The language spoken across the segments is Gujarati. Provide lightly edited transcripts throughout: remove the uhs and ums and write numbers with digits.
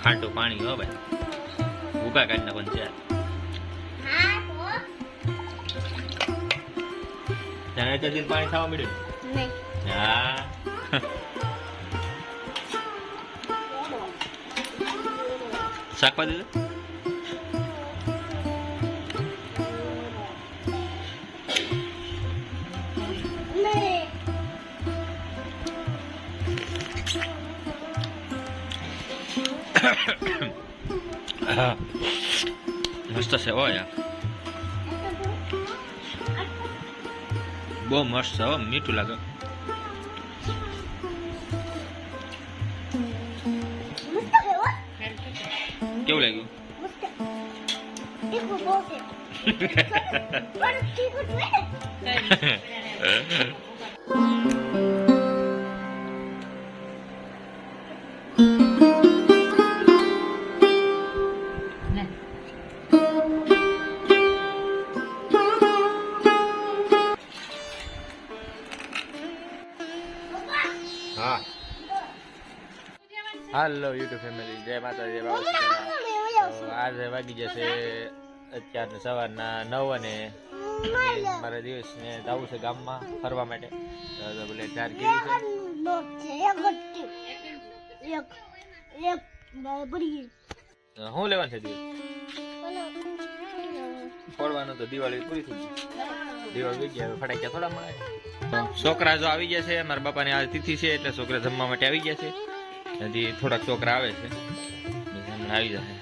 ખાટું પાણી હો ભાઈ, ભૂકા કાઢી નાખવાનું છે. જાણે જલ્દી પાણી ખાવા મળ્યું નહીં. હા શાકવા દીધું. હા મસ્ત છે હો યાર, બહુ મસ્ત છે હો, મીઠું લાગે. કેવું લાગ્યું? હા હાલો યુટ્યુબ ફેમિલી, જય માતાજી, જય બાબા. આજે વાગી જશે અત્યારને સવારના 9 અને મારા દિવસને જવું છે ગામમાં ફરવા માટે. તો બોલે 4 કેવી છે, શું લેવાનું છે દિવસ ફોડવાનું? તો દિવાળી પૂરી થઈ ગઈ, દિવાળી ગઈ ગયા, ફટાક્યા થોડા મળે. તો છોકરા જો આવી ગયા છે, મારા બાપાની આ તિથિ છે એટલે છોકરા જમવા માટે આવી ગયા છે. હજી થોડાક છોકરા આવે છે, હમણાં આવી જશે.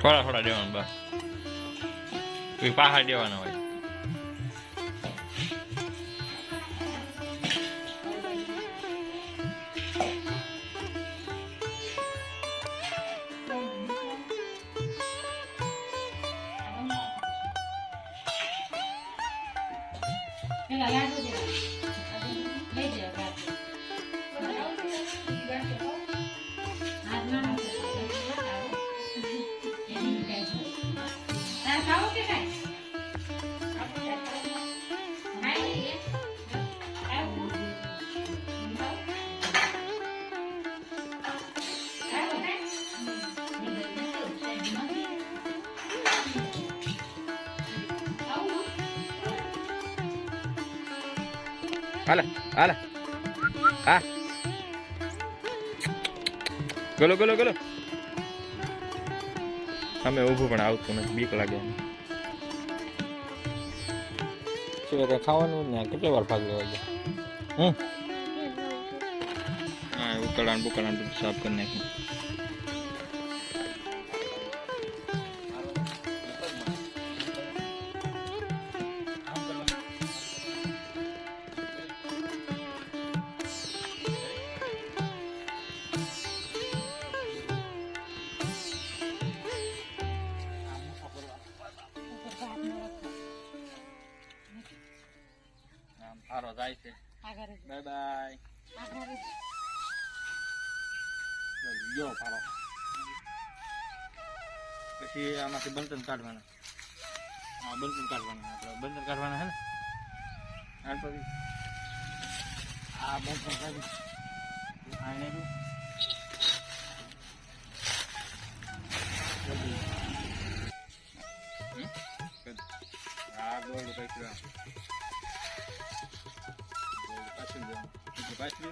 થોડા થોડા દેવાનું, બસ કોઈ પાહા દેવાના હોય. હાલે હાલે હા ગલો ગલો ગલો. અમે ઊભું પણ આવતું નથી, બીક લાગે. શું ખાવાનું ને કેટલી વાર ભાગ લેવા ગયા? હા ઉકળાણ બુકળાણ બધું સાફ કરી નાખ્યું. સારો જાય છે. Bye bye. જો ફારો પછી આમાંથી બંધન કાઢવાના. હા બંધન કાઢવાના, આપણે બંધન કાઢવાના હે ને. આ પછી આ બંધન કાઢી આને આ ગોળ કઈ પાછળ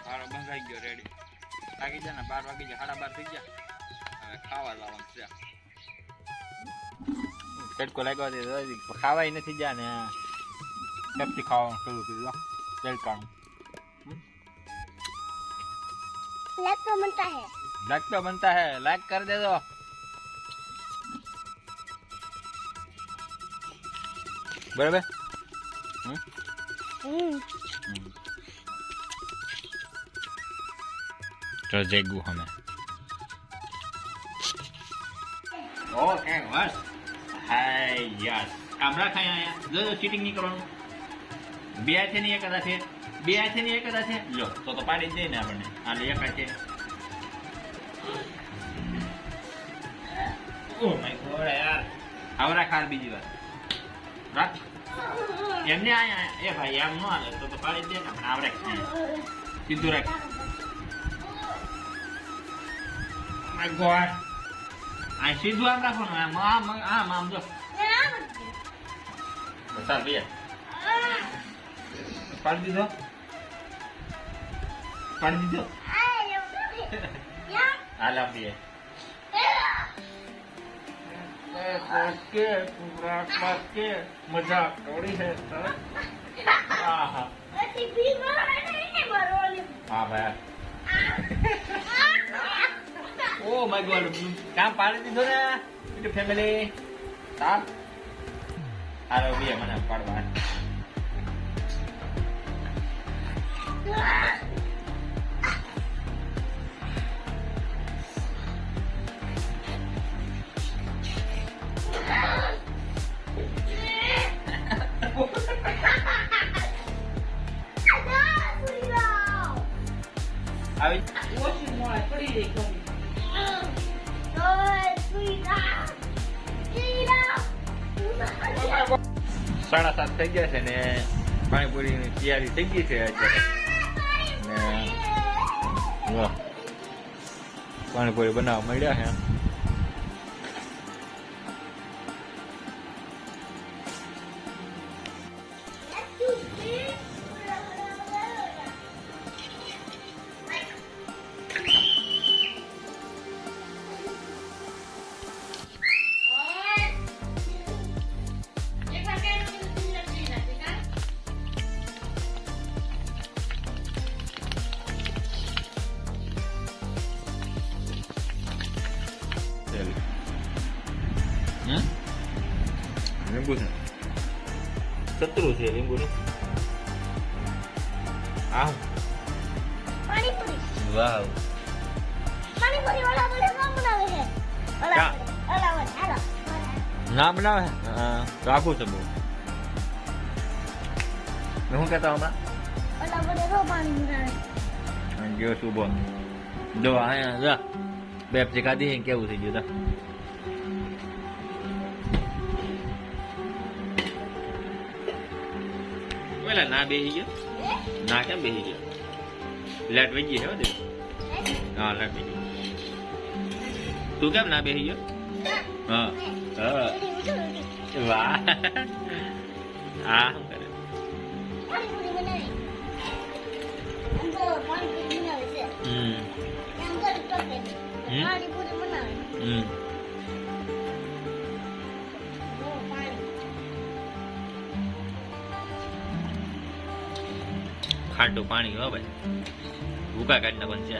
ફાળો બંધાઈ ગયો રેડી. લાગી જાય ને 12 વાગી જાય, 12:30 થઈ ગયા. હવે ખાવા લાવવાનું છે. તડકો લાગ્યો છે, ખાવાય નથી જા ને કપથી ખાવાનું શરૂ કર્યું તડકાનું. लाइक तो बनता है, लाइक कर दे दो. बराबर. तो जेगू हमें ओके बस हाय यस कामरा खाया आया जो चीटिंग नहीं करવાનું બે હાથે ની એક હાથે બે હાથે ની એક હાથે લો તો પાડી જ દે ને આપણને આ લે એક હાથે ઓ માય ગોડ યાર આવરા ખાર બીજી વાર રાખ એમને આયા એ ભાઈ આમ નો હાલે તો પાડી દે ને આપણે આવરા સીધું રાખ માય ગોડ આ સીધું આમ રાખો ને આમ આમ જો બસ બે પાડી દીધો હાલ આપીએ મજા થોડી છે હા ભાઈ ઓ માય ગોડ કામ પાડી દીધો ને ફેમિલી કામ હાલો બે મને પાડવા આવી ઓછી મોળા પડી રહી કોમી 7:30 થઈ ગયા છે ને પાણીપુરીની તૈયારી થઈ ગઈ છે અત્યારે ને પાણીપુરી બનાવવા મળ્યા છે લીંબુ છે સત્રું છે લીંબુનું આ પાણીપુરી વાવ પાણીપુરી વાળા બોલે ના બનાવે છે હાલો ના બનાવે તો આખું છે બહુ હું કહેતા હમણાં ઓલા બોલે રો પાણી બનાવે જો શુભ જો અહીંયા જા બેપસી ખાધી છે કેવું થઈ ગયું તા પેલા ના બેહી ગયો ના કેમ બેહી ગયો લાઈટ વહી ગઈ છે હો દે હા લાઈટ વહી ગઈ તું કેમ ના બેહી ગયો હા હા વાહ હા શું કરે પાણીપુરી બનાવે એમ તો પાણીપુરી બનાવે છે એમ તો પાણીપુરી બનાવે ખાટું પાણી હો ભાઈ ભૂકા કાઢના પણ છે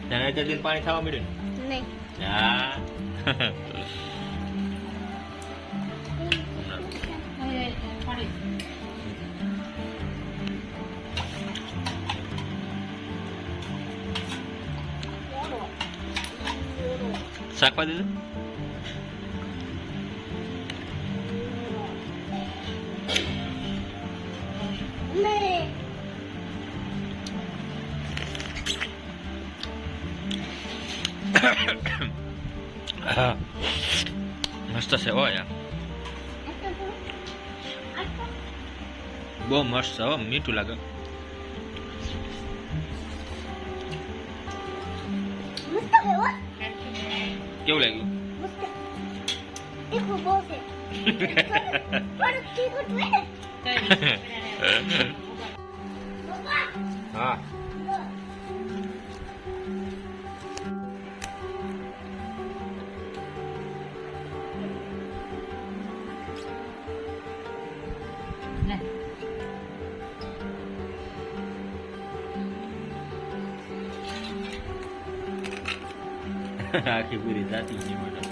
તને જલ્દી પાણી ખાવા મળ્યું નહીં હા શાકવા દીધું મસ્ત છે હો યાર બહુ મસ્ત છે હો મીઠું લાગે કેવું લાગ્યું થોડુંક તીખું જોઈએ ને. પપ્પા, હા જો. આખી પૂરી જાતી છે માટે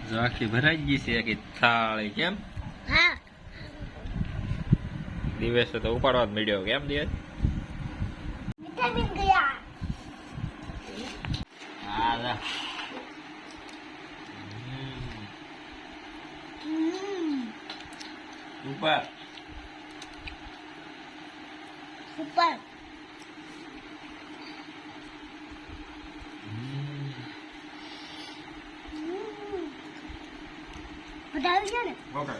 જો આખી ભરાઈ ગઈ છે આખી થાળી કેમ હા, દિવસે તો ઉપાડવા જ મળ્યો કેમ દિવસ વિટામિન ગયા. હા લા. ઉપર સુપર. બધા આવી ગયા ને? ઓકે